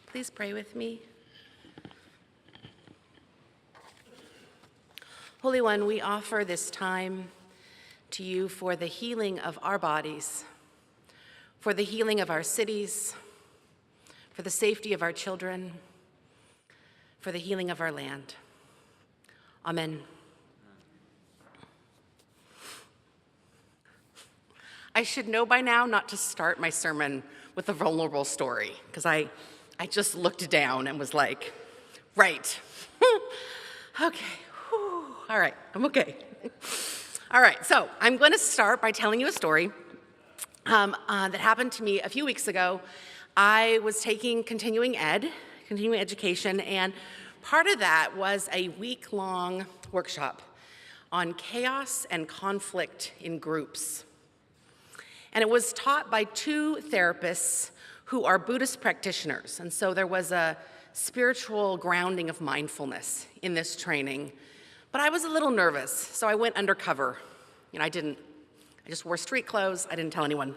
Please pray with me. Holy One, we offer this time to you for the healing of our bodies, for the healing of our cities, for the safety of our children, for the healing of our land. Amen. I should know by now not to start my sermon with a vulnerable story, because I just looked down and was like, right, okay, whew. All right, I'm okay. All right, so I'm going to start by telling you a story that happened to me a few weeks ago. I was taking continuing education, and part of that was a week-long workshop on chaos and conflict in groups. And it was taught by two therapists who are Buddhist practitioners. And so there was a spiritual grounding of mindfulness in this training. But I was a little nervous, so I went undercover. I just wore street clothes. I didn't tell anyone.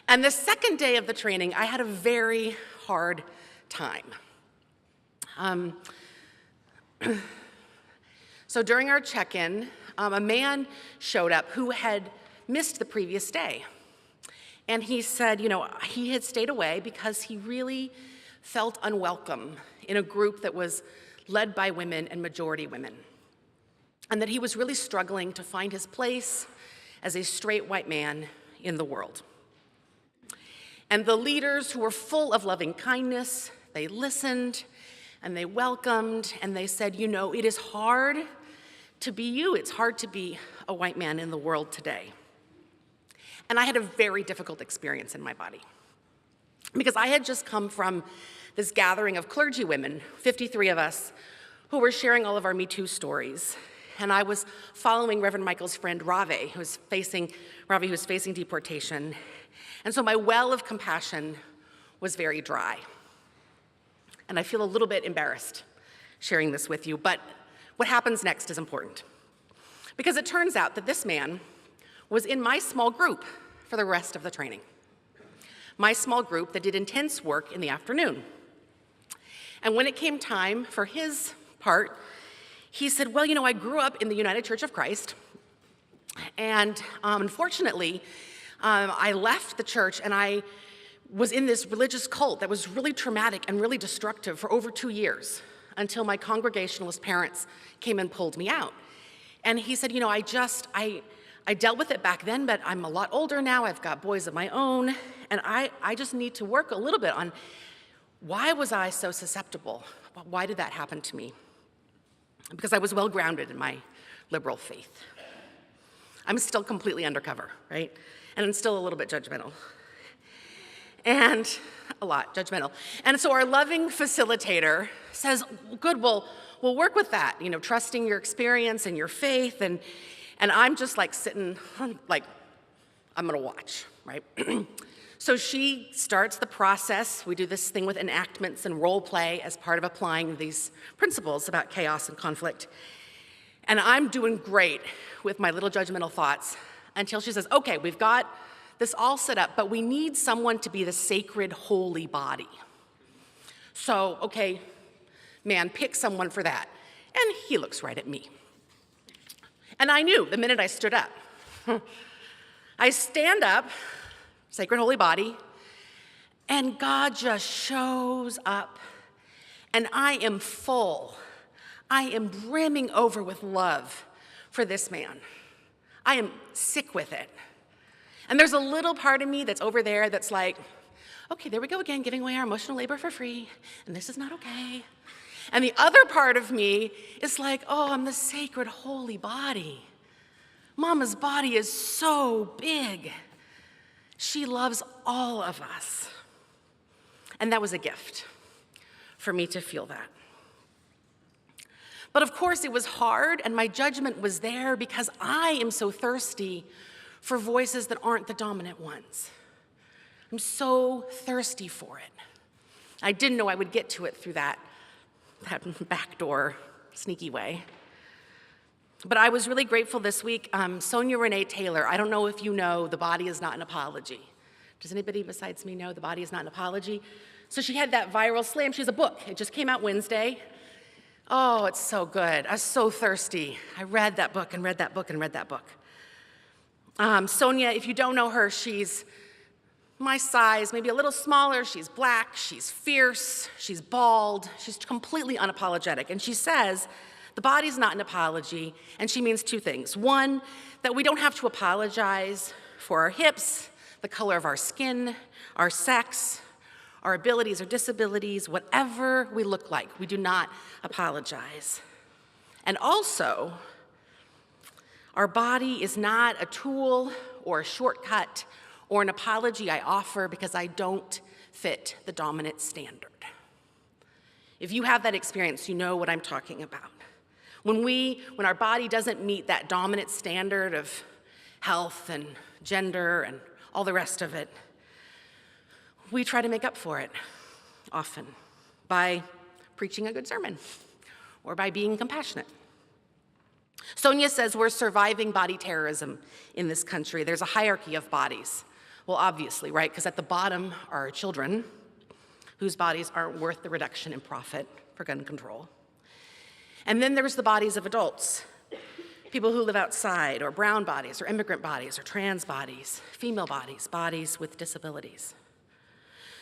And the second day of the training, I had a very hard time. So during our check-in, a man showed up who had missed the previous day. And he said, he had stayed away because he really felt unwelcome in a group that was led by women and majority women. And that he was really struggling to find his place as a straight white man in the world. And the leaders, who were full of loving kindness, they listened and they welcomed and they said, it is hard to be you. It's hard to be a white man in the world today. And I had a very difficult experience in my body because I had just come from this gathering of clergy women, 53 of us, who were sharing all of our Me Too stories. And I was following Reverend Michael's friend Ravi, who was facing deportation. And so my well of compassion was very dry. And I feel a little bit embarrassed sharing this with you, but what happens next is important. Because it turns out that this man was in my small group for the rest of the training. My small group that did intense work in the afternoon. And when it came time for his part, he said, well, I grew up in the United Church of Christ, and unfortunately, I left the church and I was in this religious cult that was really traumatic and really destructive for over 2 years until my Congregationalist parents came and pulled me out. And he said, I dealt with it back then, but I'm a lot older now. I've got boys of my own, and I just need to work a little bit on why was I so susceptible? Why did that happen to me? Because I was well grounded in my liberal faith. I'm still completely undercover, right? And I'm still a little bit judgmental. And a lot judgmental. And so our loving facilitator says, good, we'll work with that, trusting your experience and your faith. And I'm just sitting, I'm gonna watch, right? So she starts the process. We do this thing with enactments and role play as part of applying these principles about chaos and conflict. And I'm doing great with my little judgmental thoughts until she says, okay, we've got this all set up, but we need someone to be the sacred holy body. So, okay, man, pick someone for that. And he looks right at me. And I knew the minute I stood up. I stand up, sacred holy body, and God just shows up, and I am full. I am brimming over with love for this man. I am sick with it. And there's a little part of me that's over there that's like, okay, there we go again, giving away our emotional labor for free, and this is not okay. And the other part of me is like, oh, I'm the sacred holy body. Mama's body is so big. She loves all of us. And that was a gift for me to feel that. But of course, it was hard, and my judgment was there because I am so thirsty for voices that aren't the dominant ones. I'm so thirsty for it. I didn't know I would get to it through that backdoor, sneaky way. But I was really grateful this week. Sonia Renee Taylor, I don't know if you know, The Body is Not an Apology, Does anybody besides me know the body is not an apology? So she had that viral slam. She has a book. It just came out Wednesday. Oh, it's so good. I was so thirsty. I read that book and read that book and read that book. Sonia, if you don't know her, she's my size, maybe a little smaller. She's black, she's fierce, she's bald, she's completely unapologetic. And she says, the body's not an apology, and she means two things. One, that we don't have to apologize for our hips, the color of our skin, our sex, our abilities or disabilities, whatever we look like. We do not apologize. And also, our body is not a tool or a shortcut or an apology I offer because I don't fit the dominant standard. If you have that experience, you know what I'm talking about. When our body doesn't meet that dominant standard of health and gender and all the rest of it, we try to make up for it often by preaching a good sermon or by being compassionate. Sonia says we're surviving body terrorism in this country. There's a hierarchy of bodies. Well, obviously, right? Because at the bottom are children whose bodies aren't worth the reduction in profit for gun control. And then there's the bodies of adults, people who live outside, or brown bodies, or immigrant bodies, or trans bodies, female bodies, bodies with disabilities.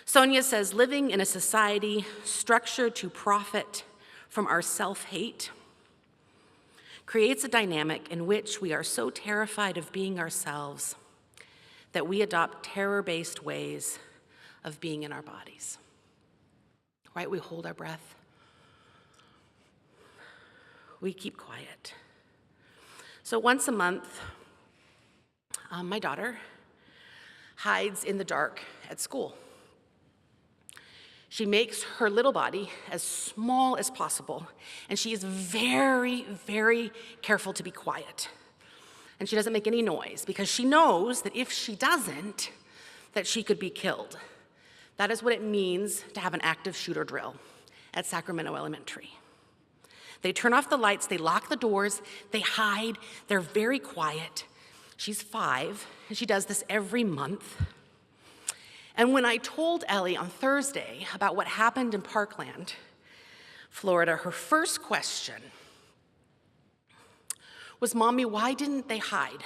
Sonia says living in a society structured to profit from our self-hate creates a dynamic in which we are so terrified of being ourselves that we adopt terror-based ways of being in our bodies. Right? We hold our breath. We keep quiet. So once a month, my daughter hides in the dark at school. She makes her little body as small as possible, and she is very, very careful to be quiet. And she doesn't make any noise because she knows that if she doesn't, that she could be killed. That is what it means to have an active shooter drill at Sacramento Elementary. They turn off the lights, they lock the doors, they hide, they're very quiet. She's 5, and she does this every month. And when I told Ellie on Thursday about what happened in Parkland, Florida, her first question was, Mommy, why didn't they hide?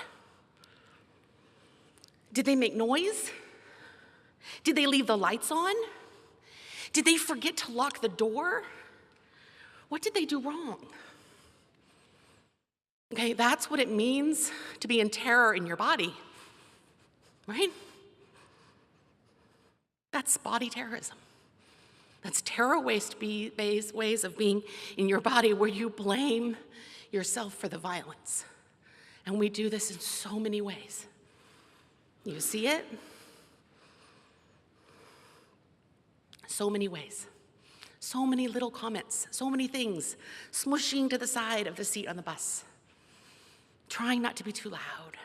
Did they make noise? Did they leave the lights on? Did they forget to lock the door? What did they do wrong? Okay, that's what it means to be in terror in your body, right? That's body terrorism. That's terror-based ways of being in your body where you blame yourself for the violence. And we do this in so many ways. You see it? So many ways. So many little comments, so many things, smushing to the side of the seat on the bus, trying not to be too loud.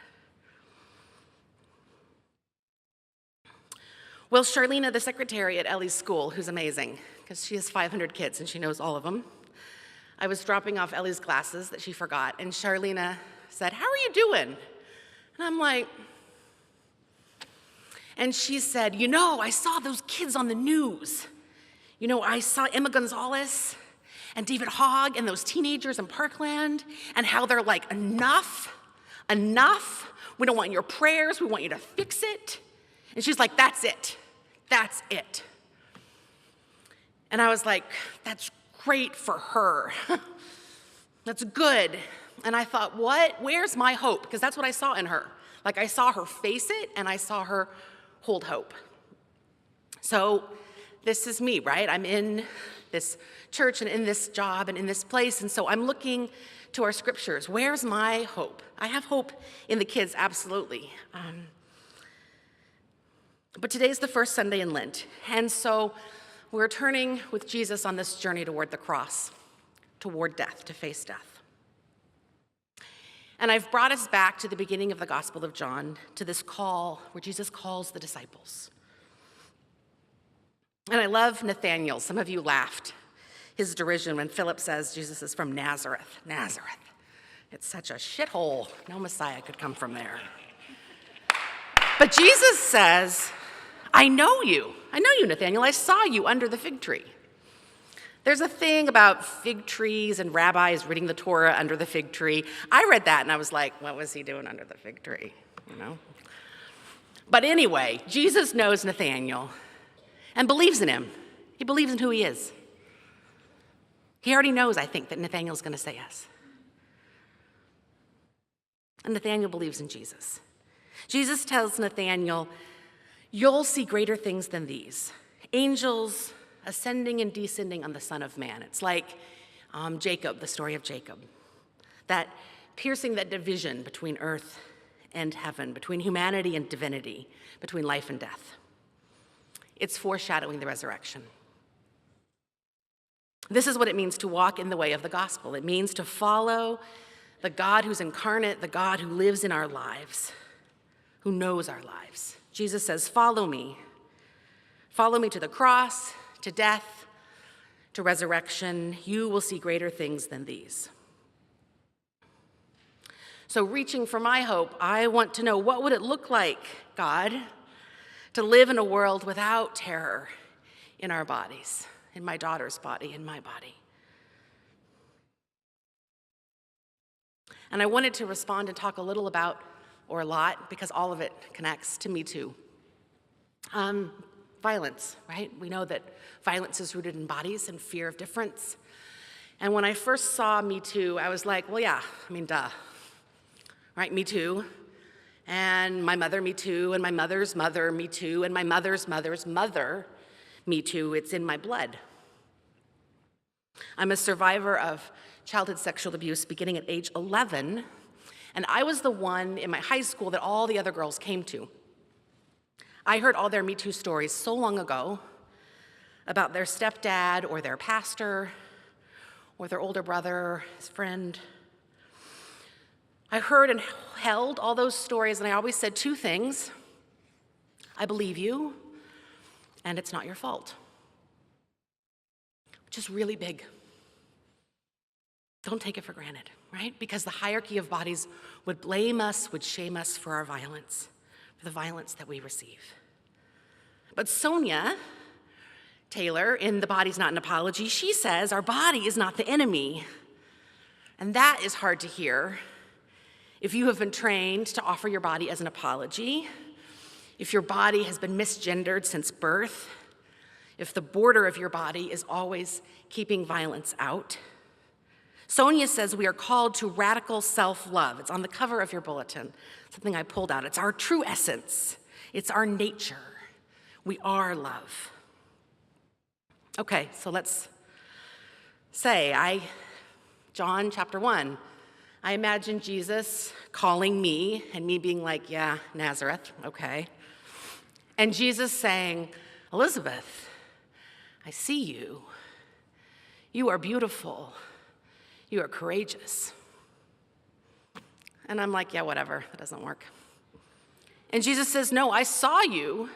Well, Charlena, the secretary at Ellie's school, who's amazing, because she has 500 kids and she knows all of them, I was dropping off Ellie's glasses that she forgot, and Charlena said, "How are you doing?" And I'm like, and she said, I saw those kids on the news. I saw Emma Gonzalez and David Hogg and those teenagers in Parkland and how they're like, enough. We don't want your prayers. We want you to fix it. And she's like, that's it. And I was like, that's great for her. That's good. And I thought, where's my hope? Because that's what I saw in her. Like I saw her face it and I saw her hold hope. So this is me, right? I'm in this church and in this job and in this place, and so I'm looking to our scriptures. Where's my hope? I have hope in the kids, absolutely. But today's the first Sunday in Lent, and so we're turning with Jesus on this journey toward the cross, toward death, to face death. And I've brought us back to the beginning of the Gospel of John, to this call where Jesus calls the disciples. And I love Nathanael. Some of you laughed. His derision when Philip says Jesus is from Nazareth. Nazareth. It's such a shithole. No Messiah could come from there. But Jesus says, I know you, Nathaniel. I saw you under the fig tree. There's a thing about fig trees and rabbis reading the Torah under the fig tree. I read that and I was like, what was he doing under the fig tree? But anyway, Jesus knows Nathaniel and believes in him. He believes in who he is. He already knows, I think, that Nathaniel's going to say yes. And Nathaniel believes in Jesus. Jesus tells Nathaniel, you'll see greater things than these. Angels ascending and descending on the Son of Man. It's like Jacob, the story of Jacob. That piercing that division between earth and heaven, between humanity and divinity, between life and death. It's foreshadowing the resurrection. This is what it means to walk in the way of the gospel. It means to follow the God who's incarnate, the God who lives in our lives, who knows our lives. Jesus says, follow me. Follow me to the cross, to death, to resurrection. You will see greater things than these. So reaching for my hope, I want to know, what would it look like, God, to live in a world without terror in our bodies, in my daughter's body, in my body? And I wanted to respond and talk a little about, or a lot, because all of it connects to Me Too. Violence, right? We know that violence is rooted in bodies and fear of difference. And when I first saw Me Too, I was like, well, yeah, duh. Right, Me Too. And my mother, Me Too. And my mother's mother, Me Too. And my mother's mother's mother, Me Too. It's in my blood. I'm a survivor of childhood sexual abuse beginning at age 11. And I was the one in my high school that all the other girls came to. I heard all their Me Too stories so long ago about their stepdad or their pastor or their older brother, his friend. I heard and held all those stories, and I always said two things. I believe you, and it's not your fault. Which is really big. Don't take it for granted, right? Because the hierarchy of bodies would blame us, would shame us for our violence, for the violence that we receive. But Sonia Taylor, in The Body's Not an Apology, she says our body is not the enemy. And that is hard to hear if you have been trained to offer your body as an apology, if your body has been misgendered since birth, if the border of your body is always keeping violence out. Sonia says we are called to radical self-love. It's on the cover of your bulletin, something I pulled out. It's our true essence. It's our nature. We are love. Okay, so let's say, John chapter 1, I imagine Jesus calling me and me being like, yeah, Nazareth, okay. And Jesus saying, Elizabeth, I see you. You are beautiful. You are courageous. And I'm like, yeah, whatever, that doesn't work. And Jesus says, no, I saw you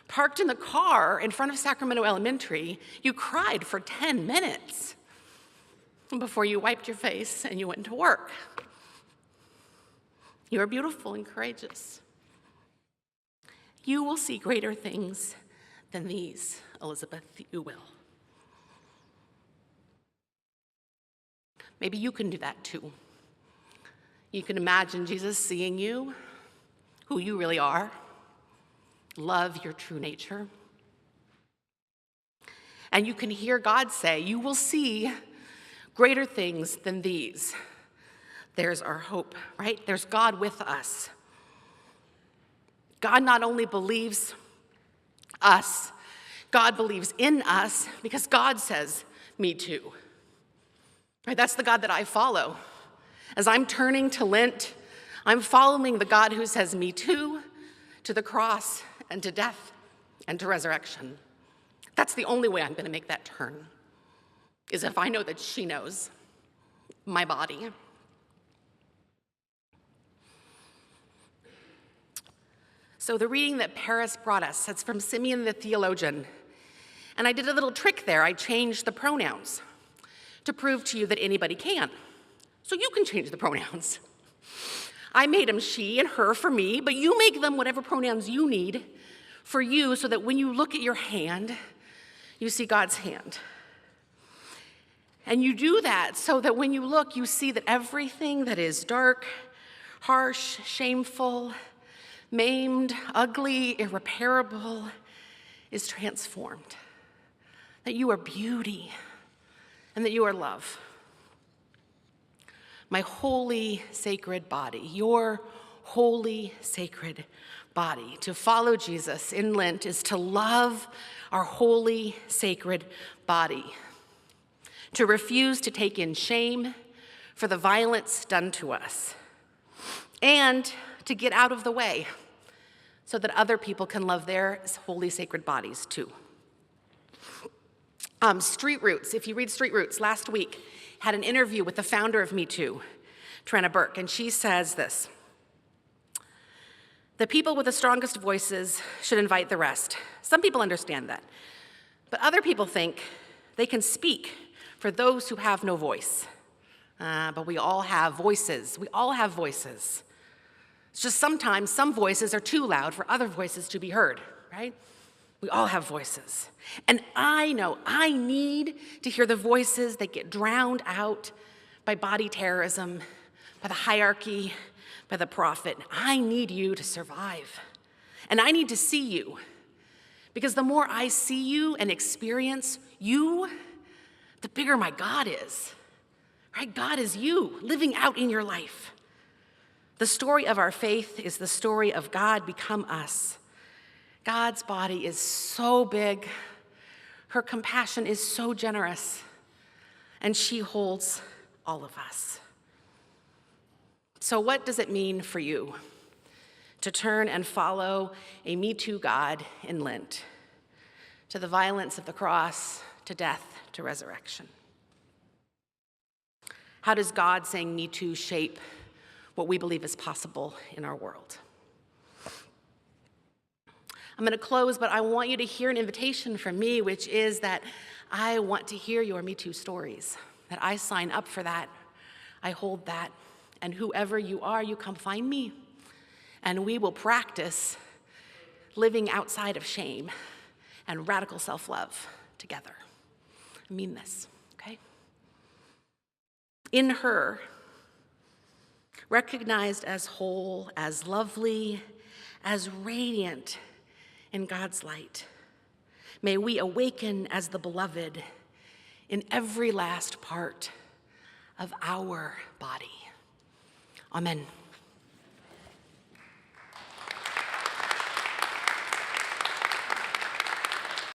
parked in the car in front of Sacramento Elementary. You cried for 10 minutes before you wiped your face and you went to work. You are beautiful and courageous. You will see greater things than these, Elizabeth, you will. Maybe you can do that too. You can imagine Jesus seeing you, who you really are, love your true nature. And you can hear God say, you will see greater things than these. There's our hope, right? There's God with us. God not only believes us, God believes in us because God says, me too. Right? That's the God that I follow. As I'm turning to Lent, I'm following the God who says me too, to the cross and to death and to resurrection. That's the only way I'm going to make that turn, is if I know that she knows my body. So the reading that Paris brought us, that's from Simeon the theologian. And I did a little trick there. I changed the pronouns to prove to you that anybody can. So you can change the pronouns. I made them she and her for me, but you make them whatever pronouns you need for you so that when you look at your hand, you see God's hand. And you do that so that when you look, you see that everything that is dark, harsh, shameful, maimed, ugly, irreparable is transformed. That you are beauty and that you are love. My holy, sacred body, your holy, sacred body. To follow Jesus in Lent is to love our holy, sacred body. To refuse to take in shame for the violence done to us. And to get out of the way so that other people can love their holy, sacred bodies too. Street Roots, if you read Street Roots, last week had an interview with the founder of Me Too, Trenna Burke, and she says this: the people with the strongest voices should invite the rest. Some people understand that, but other people think they can speak for those who have no voice. But we all have voices. We all have voices. It's just sometimes some voices are too loud for other voices to be heard, right? We all have voices. And I know I need to hear the voices that get drowned out by body terrorism, by the hierarchy, by the prophet. I need you to survive. And I need to see you. Because the more I see you and experience you, the bigger my God is. Right? God is you living out in your life. The story of our faith is the story of God become us. God's body is so big. Her compassion is so generous. And she holds all of us. So what does it mean for you to turn and follow a Me Too God in Lent? To the violence of the cross, to death, to resurrection. How does God saying Me Too shape what we believe is possible in our world? I'm going to close, but I want you to hear an invitation from me, which is that I want to hear your Me Too stories, that I sign up for that, I hold that, and whoever you are, you come find me, and we will practice living outside of shame and radical self-love together. I mean this, okay? In her, recognized as whole, as lovely, as radiant in God's light, may we awaken as the beloved in every last part of our body. Amen.